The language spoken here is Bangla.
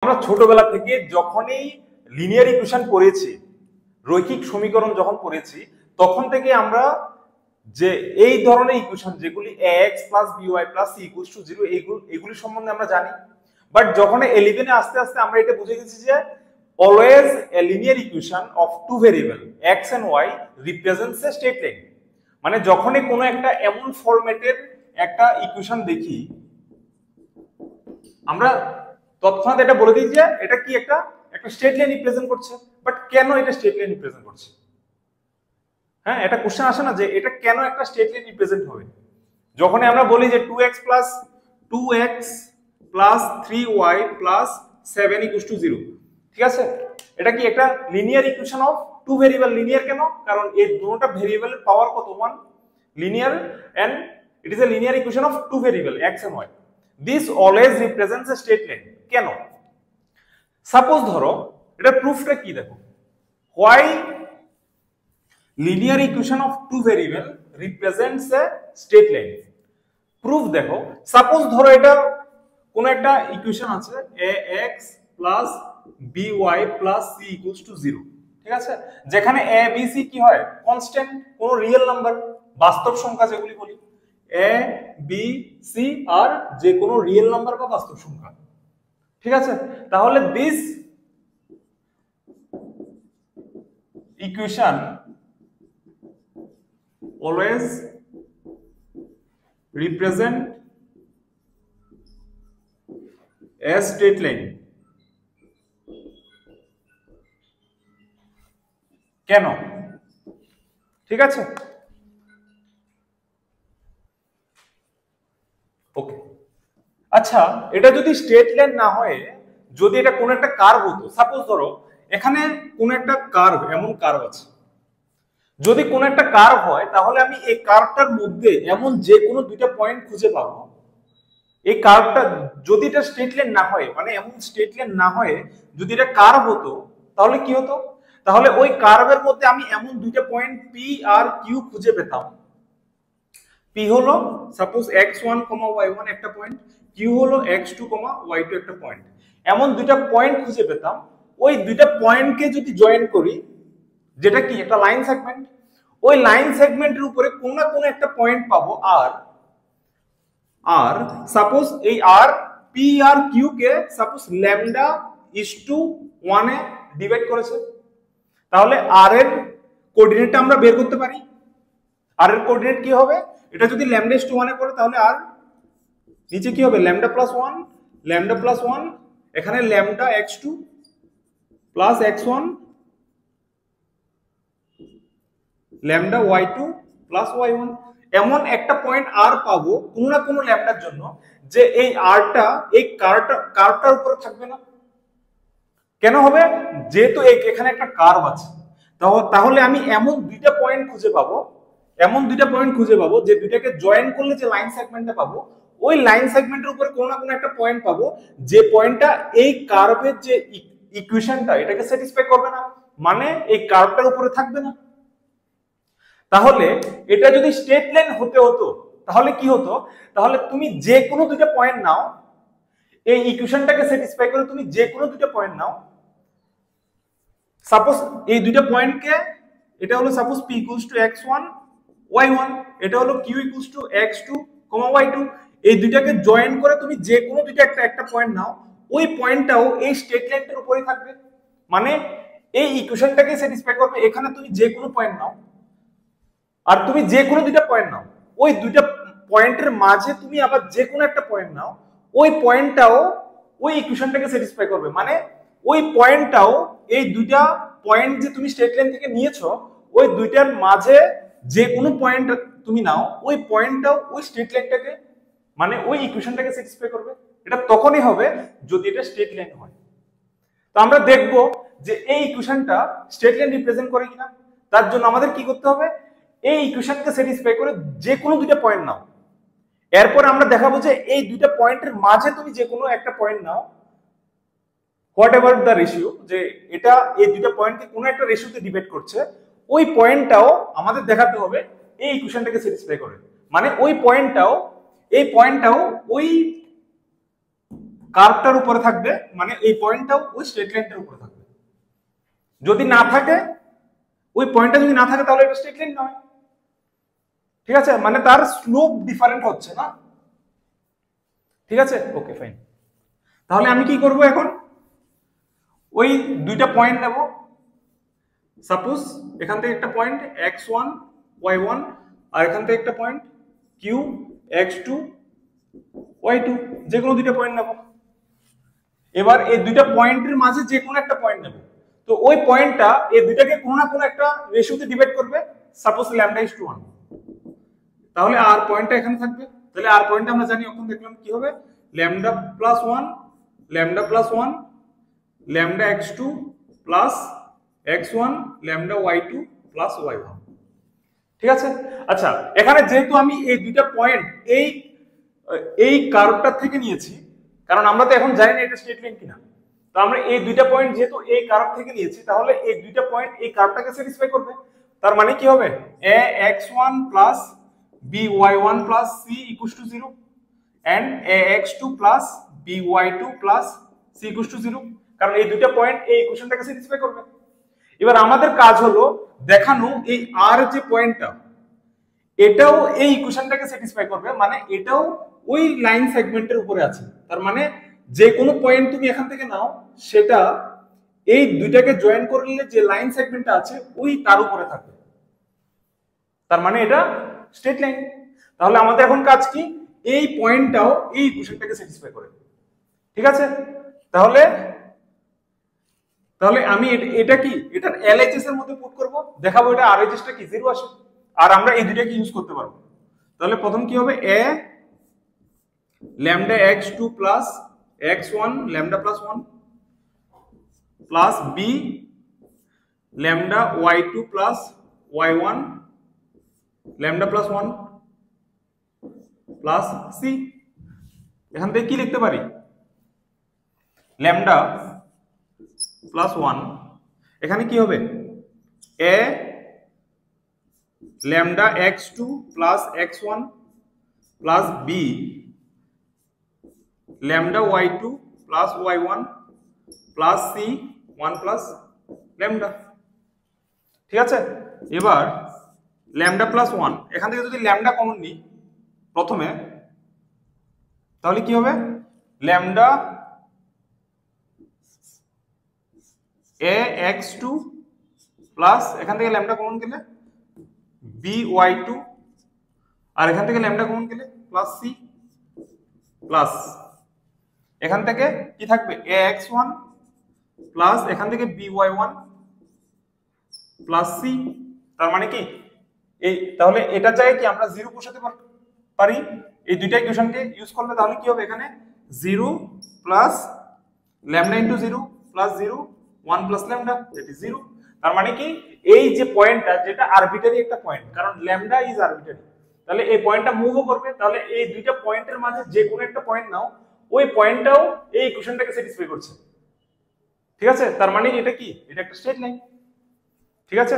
আমরা ছোটবেলা থেকে যখনই লিনিয়ার ইকুয়েশন পড়েছি, রৈখিক সমীকরণ যখন পড়েছি, তখন থেকে আমরা যে এই ধরনের ইকুয়েশন যেগুলি ax + by + c = 0 এগুলি সম্বন্ধে আমরা জানি। বাট যখন 11 এ আস্তে আস্তে আমরা এটা বুঝে গেছি যে always a linear equation of two variable x and y represents a straight line. মানে যখনই কোনো একটা এমন ফরম্যাটের একটা ইকুয়েশন দেখি, আমরা তৎক্ষণাৎ এটা বলে দিই যে এটা কি একটা স্ট্রেট লাইন রিপ্রেজেন্ট করছে। বাট কেন এটা স্ট্রেট লাইন রিপ্রেজেন্ট করছে? হ্যাঁ, এটা কোশ্চেন আসে না যে এটা কেন একটা স্ট্রেট লাইন রিপ্রেজেন্ট হবে? যখন আমরা বলি যে 2x + 3y + 7 = 0, ঠিক আছে, এটা কি একটা linear equation of two variable. Linear কেন? কারণ এই দুটোটা ভেরিয়েবলের পাওয়ার কত? 1। Linear and it is a linear equation of two variable x and y. This always represents a straight line. কেন? সাপোজ ধরো এটা প্রুফটা কি দেখো, why linear equation of two variable represents a straight line. Proof দেখো, সাপোজ ধরো এটা কোন একটা ইকুয়েশন আছে ax + by + c = 0, ঠিক আছে, যেখানে a b c কি হয়? কনস্ট্যান্ট, কোন রিয়েল নাম্বার, বাস্তব সংখ্যা যেগুলি বলি a b c আর যে কোনো রিয়েল নাম্বার বা বাস্তব সংখ্যা, ঠিক আছে। তাহলে this equation always represent a straight line. কেন? ঠিক আছে, ওকে। আচ্ছা, এটা যদি স্ট্রেট লাইন না হয়, যদি এটা কোন একটা কার্ভ হতো, সাপোজ ধরো এখানে কোন একটা কার্ভ, এমন কার্ভ আছে, যদি কোন একটা কার্ভ হয় তাহলে আমি এই কার্ভটার মধ্যে এমন যে কোনো দুইটা পয়েন্ট খুঁজে পাবো। এই কার্ভটা যদি এটা স্ট্রেট লাইন না হয়, মানে এমন স্ট্রেট লাইন না হয়, যদি এটা কার্ভ হতো তাহলে কি হতো? তাহলে ওই কার্ভের মধ্যে আমি এমন দুইটা পয়েন্ট P আর Q খুঁজে পেতাম। P হলো সাপোজ x1, y1 একটা পয়েন্ট, Q হলো x2, y2 একটা পয়েন্ট। এমন দুইটা পয়েন্ট খুঁজে পেতাম। ওই দুইটা পয়েন্টকে যদি জয়েন করি, যেটা কি একটা লাইন সেগমেন্ট, ওই লাইন সেগমেন্টের উপরে কোন না কোন একটা পয়েন্ট পাবো আর সাপোজ এই আর পি আর কিউ কে সাপোজ λ1 এ ডিভাইড করেছে, তাহলে আর এর কোঅর্ডিনেটটা আমরা বের করতে পারি। আর এর কোঅর্ডিনেট কি হবে? এটা যদি λ1 এ করে তাহলে আর নিচে কি হবে? λ+1 এখানে λx2 + x1 λy2 + y1। এমন একটা পয়েন্ট আর পাবো কোন না কোন ল্যামডার জন্য, যে এই আরটা এই কার্ভটার উপরে থাকবে না। কেন হবে? যেহেতু এখানে একটা কার্ভ আছে, তাহলে আমি এমন দুইটা পয়েন্ট খুঁজে পাবো, যে দুইটাকে জয়েন করলে যে লাইন সেগমেন্টটা পাবো, ওই লাইন সেগমেন্টের উপরে কোন না কোন একটা পয়েন্ট পাবো, যে পয়েন্টটা এই কার্ভের যে ইকুয়েশনটা এটাকে স্যাটিসফাই করবে না, মানে এই কার্ভটার উপরে থাকবে না। তাহলে এটা যদি স্ট্রেট লাইন হতো তাহলে কি হতো? তাহলে তুমি যে কোনো দুইটা পয়েন্ট নাও, এই ইকুয়েশনটাকে স্যাটিসফাই করে তুমি যে কোনো দুইটা পয়েন্ট নাও, সাপোজ এই দুইটা পয়েন্টকে, এটা হলো সাপোজ p = x1 y1, এটা হলো q = x2 y2, এই দুইটাকে জয়েন করে তুমি যে কোনো দুইটা একটা পয়েন্ট নাও, ওই পয়েন্টটাও এই স্ট্রেট লাইনটার উপরেই থাকবে, মানে এই ইকুয়েশনটাকে স্যাটিসফাই করবে। এখানে তুমি যে কোনো পয়েন্ট নাও, আর তুমি যে কোনো দুইটা পয়েন্ট নাও, ওই দুইটা পয়েন্টের মাঝে তুমি আবার যে কোনো একটা পয়েন্ট নাও, ওই পয়েন্টটাও ওই ইকুয়েশনটাকে স্যাটিসফাই করবে, মানে ওই পয়েন্টটাও, এই দুইটা পয়েন্ট যে তুমি স্ট্রেট লাইন থেকে নিয়েছো, ওই দুইটার মাঝে যে কোনো পয়েন্ট তুমি নাও, ওই পয়েন্টটাও ওই স্ট্রেট লাইনটাকে, মানে ওই ইকুয়েশনটাকে স্যাটিসফাই করবে। এটা তখনই হবে যদি এটা স্ট্রেট লাইন হয়। তো আমরা দেখব যে এই ইকুয়েশনটা স্ট্রেট লাইন রিপ্রেজেন্ট করে কিনা। তার জন্য আমাদের কি করতে হবে? এই ইকুয়েশনকে স্যাটিসফাই করে যে কোনো দুইটা পয়েন্ট নাও, এরপর আমরা দেখাবো যে এই দুইটা পয়েন্টের মাঝে তুমি যে কোনো একটা point now, what ever the ratio, যে এটা এই দুইটা পয়েন্টকে কোনো একটা রেশিওতে ডিভাইড করছে, ওই পয়েন্টটাও আমাদের দেখাতে হবে এই ইকুয়েশনটাকে স্যাটিসফাই করে, মানে ওই পয়েন্টটাও ওই কার্ভটার উপরে থাকবে, মানে এই পয়েন্টটাও ওই স্ট্রেট লাইনটার উপরে থাকবে। যদি না থাকে, ওই পয়েন্টটা যদি না থাকে তাহলে এটা স্ট্রেট লাইন নয়। ঠিক আছে, মানে তার স্লোপ ডিফারেন্ট হচ্ছে না। ঠিক আছে, ওকে ফাইন। তাহলে আমি কি করব এখন, ওই দুইটা পয়েন্ট নেব। সাপোজ এখান থেকে একটা পয়েন্ট x1 y1 আর এখান থেকে একটা পয়েন্ট q x2 y2, যে কোনো দুইটা পয়েন্ট নেব। এবার এই দুইটা পয়েন্টের মাঝে যে কোনো একটা পয়েন্ট নেব। তো ওই পয়েন্টটা এই দুইটাকে কোনো না কোনো একটা রেশিওতে ডিভাইড করবে। সাপোজ λ1, তাহলে আর পয়েন্টটা এখানে থাকবে। তাহলে আর পয়েন্টটা আমরা জানি, এখন দেখলাম কি হবে, λ+1 λ+1 λx2 plus x1 λy2 plus y1। ঠিক আছে, আচ্ছা এখানে যেহেতু আমি এই দুইটা পয়েন্ট এই কার্ভটা থেকে নিয়েছি, কারণ আমরা তো এখন জানি না এটা স্ট্রেট লাইন কিনা, তো আমরা এই দুইটা পয়েন্ট যেহেতু এই কার্ভ থেকে নিয়েছি, তাহলে এই দুইটা পয়েন্ট এই কার্ভটাকে স্যাটিসফাই করবে। তার মানে কি হবে, ax1 plus by1 plus c equals to 0 and ax2 plus by2 plus c equals to 0, কারণ এই দুইটা পয়েন্ট এই ইকুয়েশনটাকে স্যাটিসফাই করবে। এবার আমাদের কাজ হলো দেখানো এই আর যে পয়েন্টটা, এটাও এই ইকুয়েশনটাকে স্যাটিসফাই করবে, মানে এটাও ওই লাইন সেগমেন্টের উপরে আছে। তার মানে যে কোনো পয়েন্ট তুমি এখান থেকে নাও, সেটা এই দুইটাকে জয়েন করলে যে লাইন সেগমেন্টটা আছে ওই তার উপরে থাকবে। তার মানে এটা স্ট্রেট লাইন। তাহলে আমাদের এখন কাজ কি, এই পয়েন্টটাও এই ইকুয়েশনটাকে স্যাটিসফাই করে। ঠিক আছে, তাহলে আমি এটা কি, এটার এলএইচএস এর মধ্যে পুট করব, দেখাবো এটা আরএইচএস টা কি 0 আসে, আর আমরা এই দুইটাকে ইউজ করতে পারবো। তাহলে প্রথম কি হবে, a λx2 plus x1 λ+1 plus b λy2 plus y1 λ+1 plus c। এখান থেকে কি লিখতে পারি, ল্যামডা প্লাস 1, এখানে কি হবে, a λx2 plus x1 plus b λy2 plus y1 plus c 1 plus lambda. ঠিক আছে, এবার ল্যামডা প্লাস 1, এখান থেকে যদি ল্যামডা কমন নিই প্রথমে, তাহলে কি হবে, ল্যামডা ax2 প্লাস এখান থেকে ল্যামডা কমন গেলে by2, আর এখান থেকে ল্যামডা কমন গেলে প্লাস c প্লাস এখান থেকে কি থাকবে ax1 প্লাস এখান থেকে by1 প্লাস c। তার মানে কি, এই তাহলে এটা চাই কি আমরা 0 বসাতে পারি এই দুইটা ইকুয়েশনকে ইউজ করলে। তাহলে কি হবে, এখানে 0 plus lambda into 0 plus 0 1 plus lambda, that is 0। তার মানে কি, এই যে পয়েন্টটা, যেটা আরবিটারি একটা পয়েন্ট, কারণ ল্যামডা ইজ আরবিটারি, তাহলে এই পয়েন্টটা মুভও করবে। তাহলে এই দুইটা পয়েন্টের মাঝে যে কোনো একটা পয়েন্ট নাও, ওই পয়েন্টটাও এই ইকুয়েশনটাকে স্যাটিসফাই করছে। ঠিক আছে, তার মানে এটা কি, এটা একটা স্ট্রেট লাইন। ঠিক আছে।